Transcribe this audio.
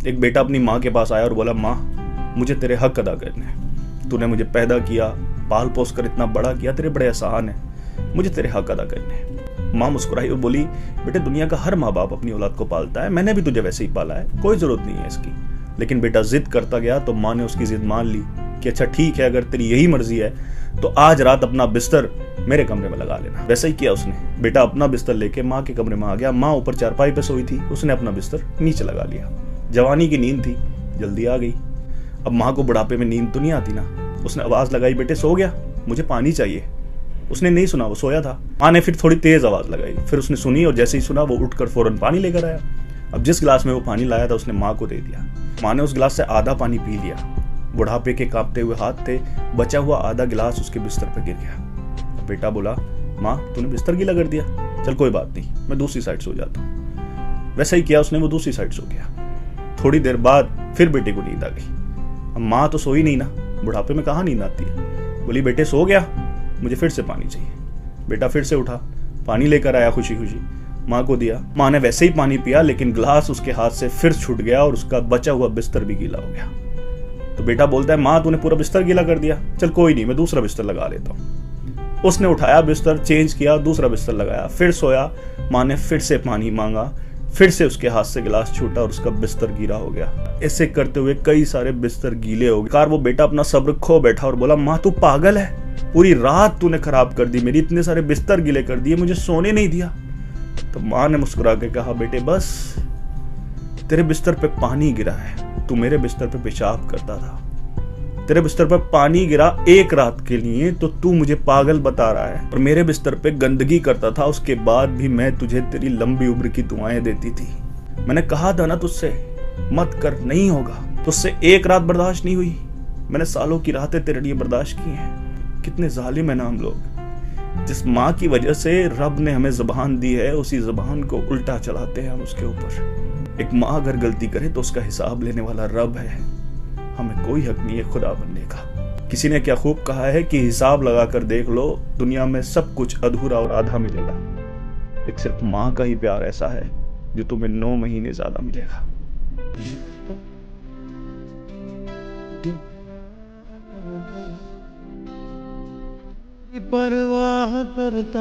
एक बेटा अपनी माँ के पास आया और बोला, माँ मुझे तेरे हक अदा करने हैं, तूने मुझे पैदा किया, पाल पोस कर इतना बड़ा किया, तेरे बड़े एहसान है, मुझे तेरे हक अदा करने हैं। माँ मुस्कुराई और बोली, बेटे दुनिया का हर माँ बाप अपनी औलाद को पालता है, मैंने भी तुझे वैसे ही पाला है, कोई जरूरत नहीं है इसकी। लेकिन बेटा जिद करता गया तो माँ ने उसकी जिद मान ली कि अच्छा ठीक है, अगर तेरी यही मर्जी है तो आज रात अपना बिस्तर मेरे कमरे में लगा लेना। वैसा ही किया उसने। बेटा अपना बिस्तर लेके माँ के कमरे में आ गया। माँ ऊपर चारपाई पे सोई थी, उसने अपना बिस्तर नीचे लगा लिया। जवानी की नींद थी, जल्दी आ गई। अब माँ को बुढ़ापे में नींद तो नहीं आती ना। उसने आवाज लगाई, बेटे सो गया, मुझे पानी चाहिए। उसने नहीं सुना, वो सोया था। माँ ने फिर थोड़ी तेज आवाज लगाई, फिर उसने सुनी और जैसे ही सुना वो उठकर फौरन पानी लेकर आया। अब जिस गिलास में वो पानी लाया था उसने माँ को दे दिया। माँ ने उस गिलास से आधा पानी पी लिया। बुढ़ापे के कांपते हुए हाथ थे, बचा हुआ आधा गिलास उसके बिस्तर पर गिर गया। बेटा बोला, माँ तूने बिस्तर गीला कर दिया, चल कोई बात नहीं, मैं दूसरी साइड सो जाता हूँ। वैसा ही किया उसने, वो दूसरी साइड सो गया। थोड़ी देर बाद फिर बेटे को नींद आ गई। अब माँ तो सोई नहीं ना, बुढ़ापे में कहाँ नींद आती है। बोली, बेटे सो गया, मुझे फिर से पानी चाहिए। बेटा फिर से उठा, पानी लेकर आया, खुशी खुशी माँ को दिया। माँ ने वैसे ही पानी पिया, लेकिन गिलास उसके हाथ से फिर छूट गया और उसका बचा हुआ बिस्तर भी गीला हो गया। तो बेटा बोलता है, माँ तूने पूरा बिस्तर गीला कर दिया, चल कोई नहीं, मैं दूसरा बिस्तर लगा लेता हूँ। उसने उठाया बिस्तर, चेंज किया, दूसरा बिस्तर लगाया, फिर सोया। माँ ने फिर से पानी मांगा, फिर से उसके हाथ से गिलास छूटा और उसका बिस्तर गीला हो गया। ऐसे करते हुए कई सारे बिस्तर गीले हो गए। वो बेटा अपना सब्र खो बैठा और बोला, माँ तू पागल है, पूरी रात तूने खराब कर दी मेरी, इतने सारे बिस्तर गीले कर दिए, मुझे सोने नहीं दिया। तो माँ ने मुस्कुरा के कहा, बेटे बस तेरे बिस्तर पे पानी गिरा है, तू मेरे बिस्तर पे पेशाब करता था, तेरे बिस्तर पर पानी गिरा एक रात के लिए तो तू मुझे पागल बता रहा है, और मेरे बिस्तर पे गंदगी करता था, उसके बाद भी मैं तुझे तेरी लंबी उम्र की दुआएं देती थी। मैंने कहा था ना तुझसे मत कर, नहीं होगा। तुझसे एक रात बर्दाश्त नहीं हुई, मैंने सालों की रातें तेरे लिए बर्दाश्त की हैं। कितने जालिम है ना हम लोग। जिस माँ की वजह से रब ने हमें जुबान दी है, उसी जुबान को उल्टा चलाते हैं हम उसके ऊपर। एक माँ अगर गलती करे तो उसका हिसाब लेने वाला रब है, हमें कोई हक नहीं है खुदा बनने का। किसी ने क्या खूब कहा है कि हिसाब लगा कर देख लो, दुनिया में सब कुछ अधूरा और आधा मिलेगा, एक सिर्फ माँ का ही प्यार ऐसा है जो तुम्हें 9 महीने ज्यादा मिलेगा। परवाह करता